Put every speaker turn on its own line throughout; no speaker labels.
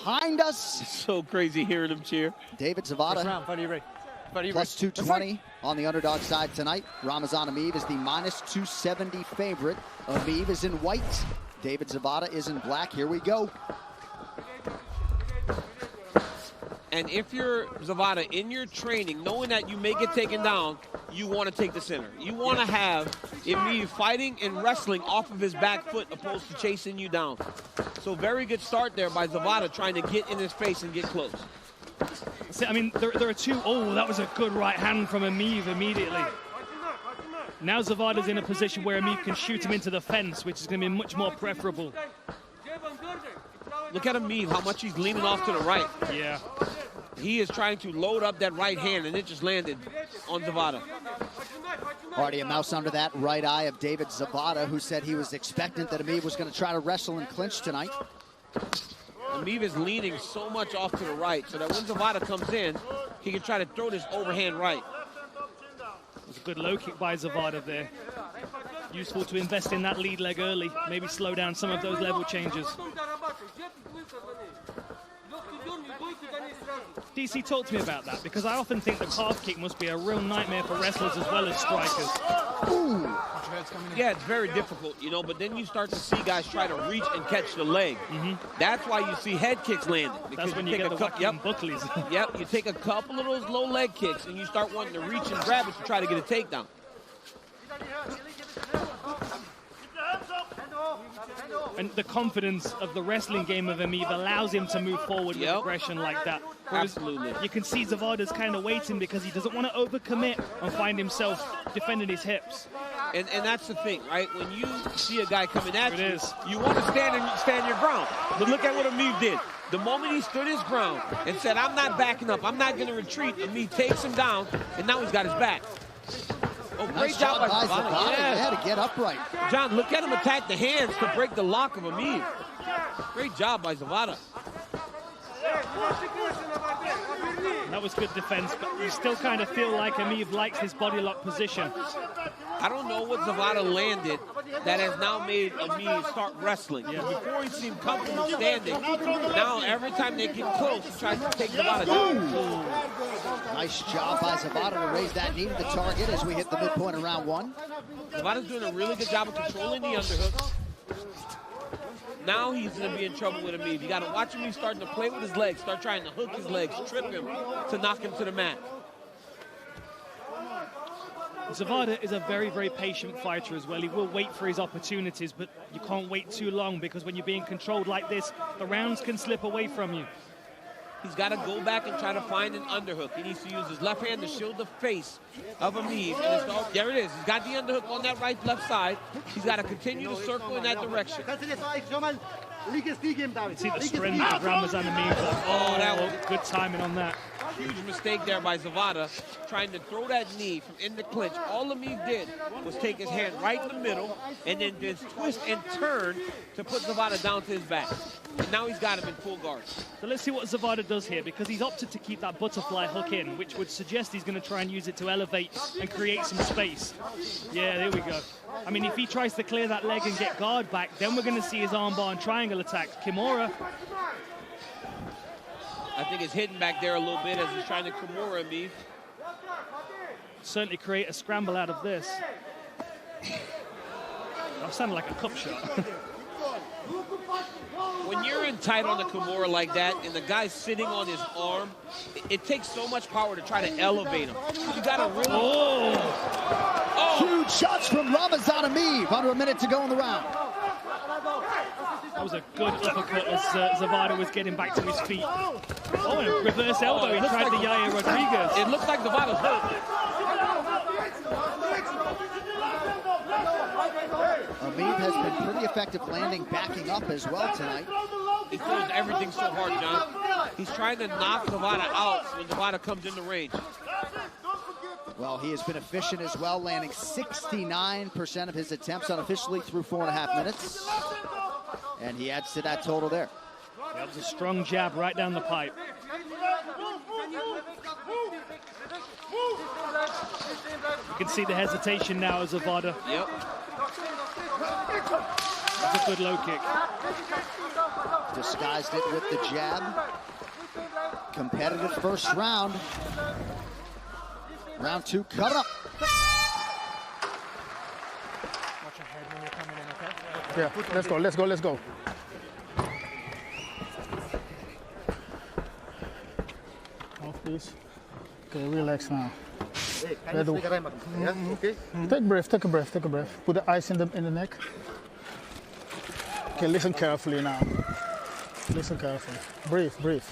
behind us.
It's so crazy hearing him cheer.
David Zavada, plus 220 on the underdog side tonight. Ramazan Emeев is the minus 270 favorite. Emeев is in white. David Zavada is in black. Here we go.
And if you're Zavada in your training, knowing that you may get taken down, you want to take the center. You want to have Emmeev fighting and wrestling off of his back foot opposed to chasing you down. So very good start there by Zavada trying to get in his face and get close.
See, I mean, there are two. Oh, that was a good right hand from Emmeev immediately. Now Zavada's in a position where Emmeev can shoot him into the fence, which is going to be much more preferable.
Look at Emmeev, how much he's leaning off to the right.
Yeah.
He is trying to load up that right hand, and it just landed on Zavada.
Already a mouse under that right eye of David Zavada, who said he was expectant that Emmeev was going to try to wrestle and clinch tonight.
Emmeev is leaning so much off to the right so that when Zavada comes in, he can try to throw this overhand right.
It was a good low kick by Zavada there. Useful to invest in that lead leg early, maybe slow down some of those level changes. DC, talk to me about that, because I often think the calf kick must be a real nightmare for wrestlers as well as strikers.
Ooh.
Yeah, it's very difficult, you know, but then you start to see guys try to reach and catch the leg. That's why you see head kicks landing.
That's when you get the whacking buckleys.
Yep, you take a couple of those low leg kicks and you start wanting to reach and grab it to try to get a takedown.
And the confidence of the wrestling game of Emmeev allows him to move forward with aggression like that. Whereas
Absolutely.
You can see Zavada's kind of waiting because he doesn't want to overcommit and find himself defending his hips.
And that's the thing, right? When you see a guy coming at you,
is.
you want to stand your ground. But look at what Emmeev did. The moment he stood his ground and said, I'm not backing up, I'm not going to retreat, Emmeev takes him down, and now he's got his back. Oh,
Nice job by Zavada.
Yes.
Yeah, to get upright.
John, look at him attack the hands to break the lock of Emmeev. Great job by Zavada.
That was good defense, but you still kind of feel like Emmeev likes his body lock position.
I don't know what Zavada landed that has now made Emmeev start wrestling.
Yeah.
Before he seemed comfortable standing. Now every time they get close, he tries to take Zavada down.
Nice job by Zavada to raise that knee to the target as we hit the midpoint of round one.
Zavada's doing a really good job of controlling the underhook. Now he's going to be in trouble with Emmeev. You got to watch him. He's starting to play with his legs, start trying to hook his legs, trip him to knock him to the mat.
Zavada is a very, very patient fighter as well. He will wait for his opportunities, but you can't wait too long because when you're being controlled like this, the rounds can slip away from you.
He's got to go back and try to find an underhook. He needs to use his left hand to shield the face of Emmeev. There it is. He's got the underhook on that left side. He's got to continue to circle in that direction.
You see the strength of Ramazan Emmeev.
Oh, that was
good timing on that.
Huge mistake there by Zavada, trying to throw that knee from in the clinch. All Emmeev did was take his hand right in the middle and then just twist and turn to put Zavada down to his back. And now he's got him in full guard.
So let's see what Zavada does here, because he's opted to keep that butterfly hook in, which would suggest he's going to try and use it to elevate and create some space. Yeah, there we go. I mean, if he tries to clear that leg and get guard back, then we're going to see his armbar and triangle attacks. Kimura.
I think it's hidden back there a little bit as he's trying to Kimura Emmeev.
Certainly create a scramble out of this. That sounded like a cup shot.
When you're in tight on the Kimura like that and the guy's sitting on his arm, it takes so much power to try to elevate him. You got to really...
Huge shots from Ramazan Emmeev. Under a minute to go in the round.
That was a good uppercut as Zavada was getting back to his feet. Oh, and a reverse elbow. He tried the Yair Rodriguez.
It looks like Zavada's hurt.
Emmeev has been pretty effective landing, backing up as well tonight.
He throws everything so hard, John. He's trying to knock Zavada out when Zavada comes into range.
Well, he has been efficient as well, landing 69% of his attempts unofficially through 4.5 minutes. And he adds to that total there.
That was a strong jab right down the pipe. You can see the hesitation now as Zavada.
Yep.
It's a good low kick.
Disguised it with the jab. Competitive first round. Round 2 coming up.
Yeah, let's go, let's go, let's go. Off, please. Okay, relax now.
Okay.
Take a breath, take a breath, take a breath. Put the ice in the neck. Okay, listen carefully now. Listen carefully. Breathe, breathe.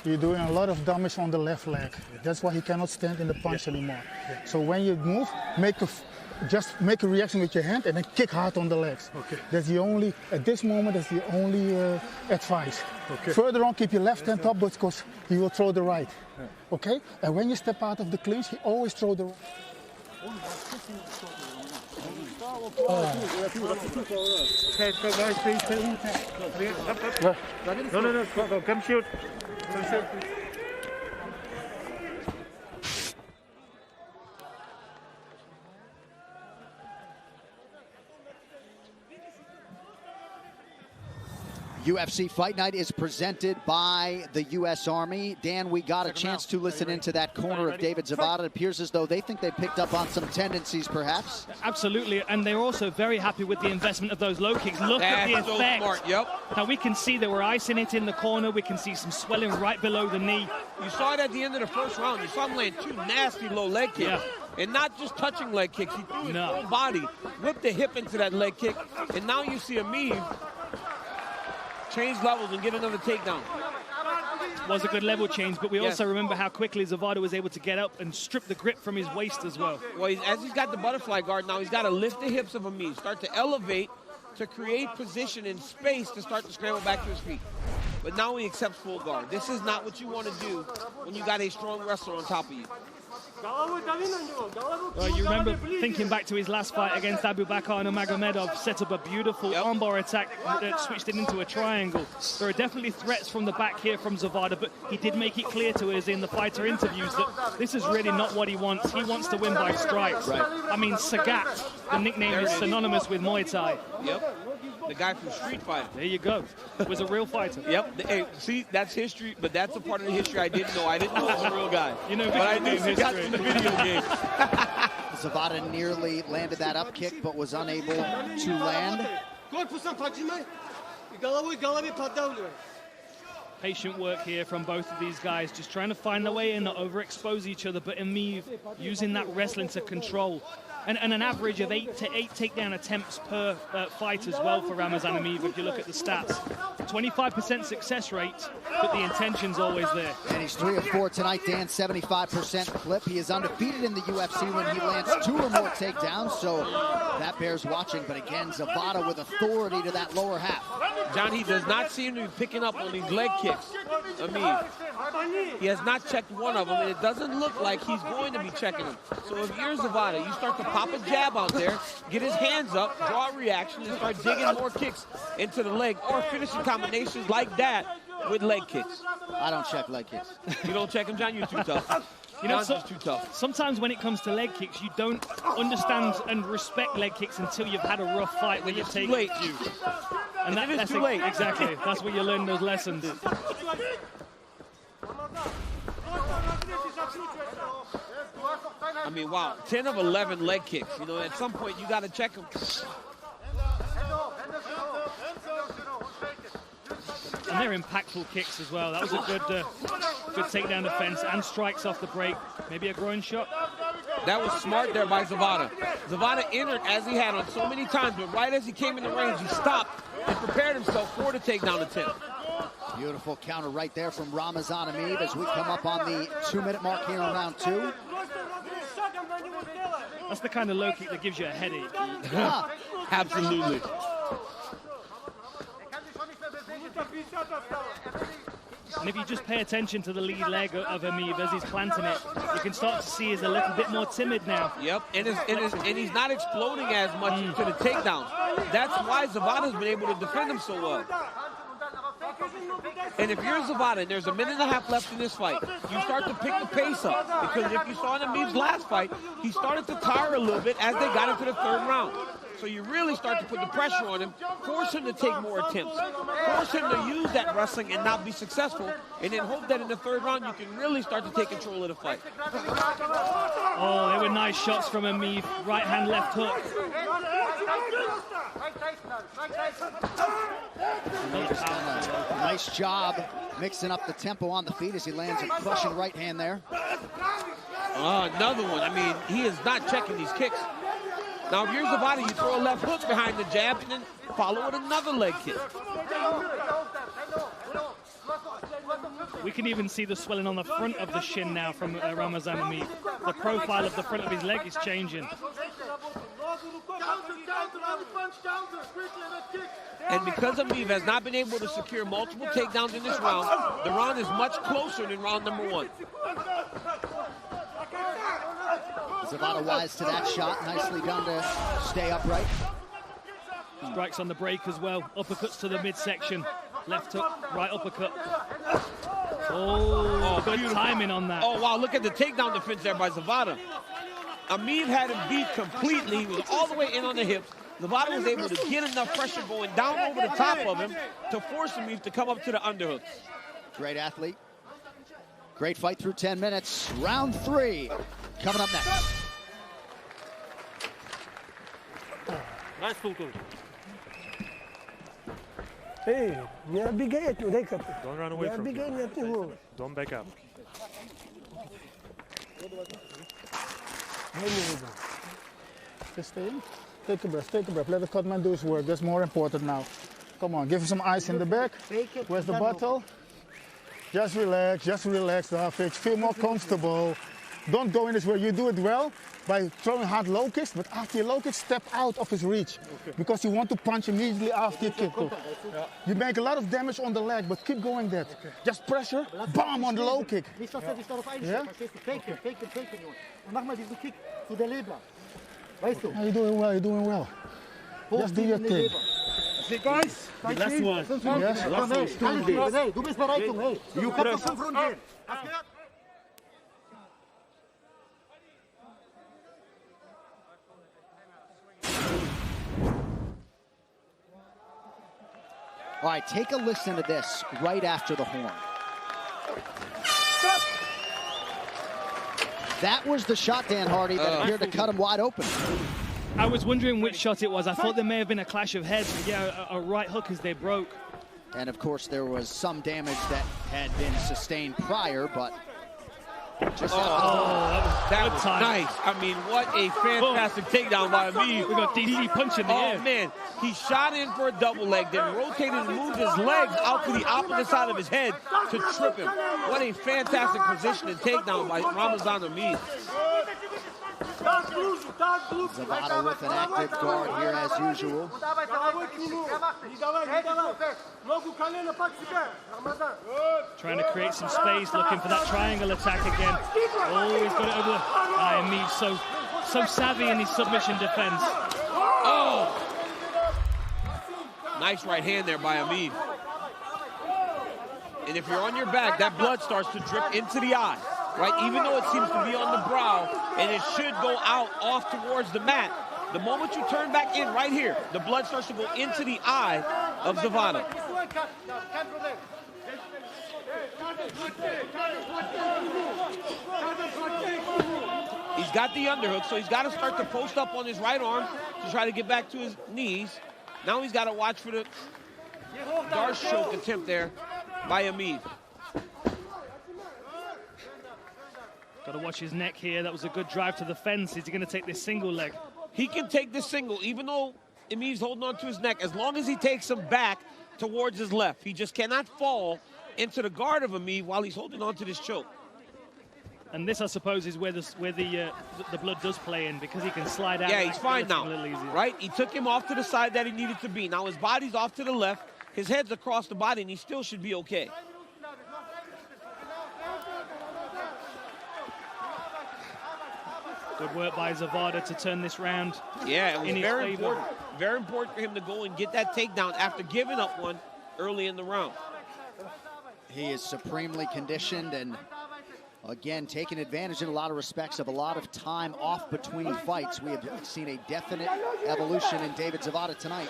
You're doing a lot of damage on the left leg. That's why he cannot stand in the punch anymore. So when you move, just make a reaction with your hand and then kick hard on the legs.
Okay.
That's the only, at this moment, that's the only advice.
Okay.
Further on, keep your left hand up because he will throw the right. Okay? And when you step out of the clinch, he always throw the right.
Okay, guys, please. No, go, come shoot. Come shoot.
UFC Fight Night is presented by the U.S. Army. Dan, we got a chance to listen into that corner of David Zavada. It appears as though they think they picked up on some tendencies, perhaps.
Absolutely, and they're also very happy with the investment of those low kicks. Look at the effect.
So smart, yep.
Now we can see they were icing it in the corner. We can see some swelling right below the knee.
You saw it at the end of the first round. You saw him land 2 nasty low leg kicks.
Yeah.
And not just touching leg kicks. He threw his whole body, whipped the hip into that leg kick, and now you see Emmeeve change levels and get another takedown.
Was a good level change, but we also remember how quickly Zavada was able to get up and strip the grip from his waist as well.
Well, as he's got the butterfly guard now, he's got to lift the hips of Emmeeve, start to elevate to create position and space to start to scramble back to his feet. But now he accepts full guard. This is not what you want to do when you got a strong wrestler on top of you.
You remember thinking back to his last fight against Abu Bakar Nurmagomedov, set up a beautiful armbar attack that switched it into a triangle. There are definitely threats from the back here from Zavada, but he did make it clear to us in the fighter interviews that this is really not what he wants. He wants to win by strikes.
Right.
I mean, Sagat, the nickname is synonymous with Muay Thai.
Yep. The guy from Street Fighter.
There you go. Was a real fighter.
Yep. Hey, see, that's history, but that's a part of the history I didn't know. I didn't know he was a real guy.
You know,
but I knew he got in the video game.
Zavada nearly landed that up kick, but was unable to land.
Patient work here from both of these guys, just trying to find their way in, not overexpose each other, but Emmeeve using that wrestling to control. And an average of 8 takedown attempts per fight as well for Ramazan Emmeeve, if you look at the stats. 25% success rate, but the intention's always there.
And he's 3 of 4 tonight, Dan, 75% clip. He is undefeated in the UFC when he lands 2 or more takedowns, so that bears watching. But again, Zavada with authority to that lower half.
John, he does not seem to be picking up on these leg kicks. Emmeeve. He has not checked one of them, and it doesn't look like he's going to be checking them. So if you're Zavada, you start to pop a jab out there, get his hands up, draw a reaction, and start digging more kicks into the leg, or finishing combinations like that with leg kicks.
I don't check leg kicks.
You don't check them, John? You're too tough.
You know,
John's too tough.
Sometimes when it comes to leg kicks, you don't understand and respect leg kicks until you've had a rough fight where you've taken a few. And
that's too late.
Exactly. That's where you learn those lessons.
I mean, wow, 10 of 11 leg kicks. You know, at some point you got to check them.
And they're impactful kicks as well. That was a good takedown defense and strikes off the break. Maybe a groin shot.
That was smart there by Zavada. Zavada entered as he had on so many times, but right as he came in the range, he stopped and prepared himself for the takedown attempt.
Beautiful counter right there from Ramazan Emmeeve as we come up on the 2-minute mark here in round 2.
That's the kind of low kick that gives you a headache.
Absolutely.
And if you just pay attention to the lead leg of Emmeeve as he's planting it, you can start to see he's a little bit more timid now.
Yep, and he's not exploding as much to the takedowns. That's why Zavada's been able to defend him so well. And if you're Zavada and there's a minute and a half left in this fight, you start to pick the pace up. Because if you saw in Emmeeve's last fight, he started to tire a little bit as they got into the 3rd round. So you really start to put the pressure on him, force him to take more attempts, force him to use that wrestling and not be successful, and then hope that in the third round you can really start to take control of the fight.
Oh, they were nice shots from Emmeeve. Right hand, left hook.
Emmeeve's done a nice job mixing up the tempo on the feet as he lands a crushing right hand there.
Another one. I mean, he is not checking these kicks. Now, if you're Zavada, you throw a left hook behind the jab and then follow with another leg kick.
We can even see the swelling on the front of the shin now from Ramazan Emmeeve. The profile of the front of his leg is changing.
And because Emmeeve has not been able to secure multiple takedowns in this round, the round is much closer than round number 1.
Zavada wise to that shot. Nicely done to stay upright.
Strikes on the break as well. Uppercuts to the midsection. Left hook, right uppercut. Oh, good
beautiful
timing on that.
Oh, wow, look at the takedown defense there by Zavada. Emmeeve had him beat completely. He was all the way in on the hips. Zavada was able to get enough pressure going down over the top of him to force Emmeeve to come up to the underhooks.
Great athlete. Great fight through 10 minutes. Round 3 coming up next.
Nice photo.
Hey, не бегай от него, дай капу.
Don't run away
Не
from
бегай
him.
от него.
Don't back up.
Дай мне его.
Just stay in. Take a breath, take a breath. Let the cut man do his work. That's more important now. Come on, give him some ice in the back. Where's the bottle? Just relax, Rafik. Feel more comfortable. Don't go in this way. You do it well by throwing hard low kicks, but after your low kick, step out of his reach. Because you want to punch immediately after your kick. You make a lot of damage on the leg, but keep going that. Just pressure, bam, on the low kick. Yeah? You're doing well, you're doing well. Just do your thing.
See, guys, last one.
Yes?
You press.
All right, take a listen to this right after the horn. That was the shot, Dan Hardy, that appeared to cut him wide open.
I was wondering which shot it was. I thought there may have been a clash of heads, but yeah, a right hook as they broke.
And of course, there was some damage that had been sustained prior, but just
that was nice. I mean, what a fantastic takedown by Emmeeve.
We got DC punch in the air.
Oh, man. He shot in for a double leg, then rotated and moved his legs out to the opposite side of his head to trip him. What a fantastic position and takedown by Ramazan Emmeeve.
Zavada with an active guard here as usual.
Trying to create some space, looking for that triangle attack again. Oh, he's got it over the... Emmeeve so savvy in his submission defense.
Oh! Nice right hand there by Emmeeve. And if you're on your back, that blood starts to drip into the eye, right? Even though it seems to be on the brow, and it should go out off towards the mat, the moment you turn back in right here, the blood starts to go into the eye of Zavada. He's got the underhook, so he's got to start to post up on his right arm to try to get back to his knees. Now he's got to watch for the Darce choke attempt there by Emmeeve.
Got to watch his neck here. That was a good drive to the fence. Is he going to take this single leg?
He can take this single, even though Emmeeve's holding on to his neck, as long as he takes him back towards his left. He just cannot fall into the guard of Emmeeve while he's holding on to this choke.
And this, I suppose, is where the blood does play in, because he can slide out.
Yeah, he's fine now,
easier.
right? He took him off to the side that he needed to be. Now his body's off to the left, his head's across the body, and he still should be okay.
Good work by Zavada to turn this round.
Yeah, it was very
favor.
important. Very important for him to go and get that takedown after giving up one early in the round.
He is supremely conditioned and Again, taking advantage in a lot of respects of a lot of time off between fights. We have seen a definite evolution in David Zavada tonight.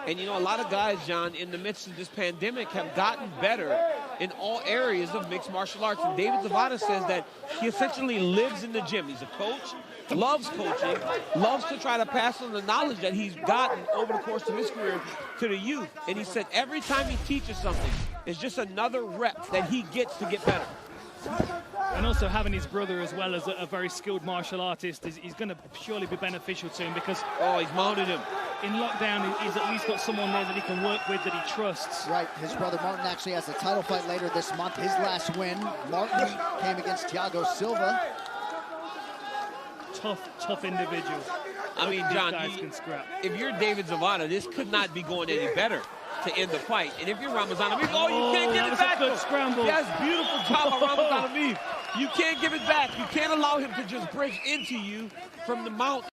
And you know, a lot of guys, John, in the midst of this pandemic have gotten better in all areas of mixed martial arts. And David Zavada says that he essentially lives in the gym. He's a coach, loves coaching, loves to try to pass on the knowledge that he's gotten over the course of his career to the youth. And he said every time he teaches something, it's just another rep that he gets to get better.
And also having his brother as well as a very skilled martial artist is going to surely be beneficial to him, because
he's mounted him.
In lockdown, he's at least got someone there that he can work with, that he trusts.
Right, his brother Martin actually has a title fight later this month. His last win, Martin came against Thiago Silva.
Tough individual.
I mean, John,
if
you're David Zavada, this could not be going any better to end the fight. And if you're Ramazan Emmeev, you can't give it back.
Good scramble.
Yes, beautiful job by Ramazan Emmeev. You can't give it back. You can't allow him to just break into you from the mount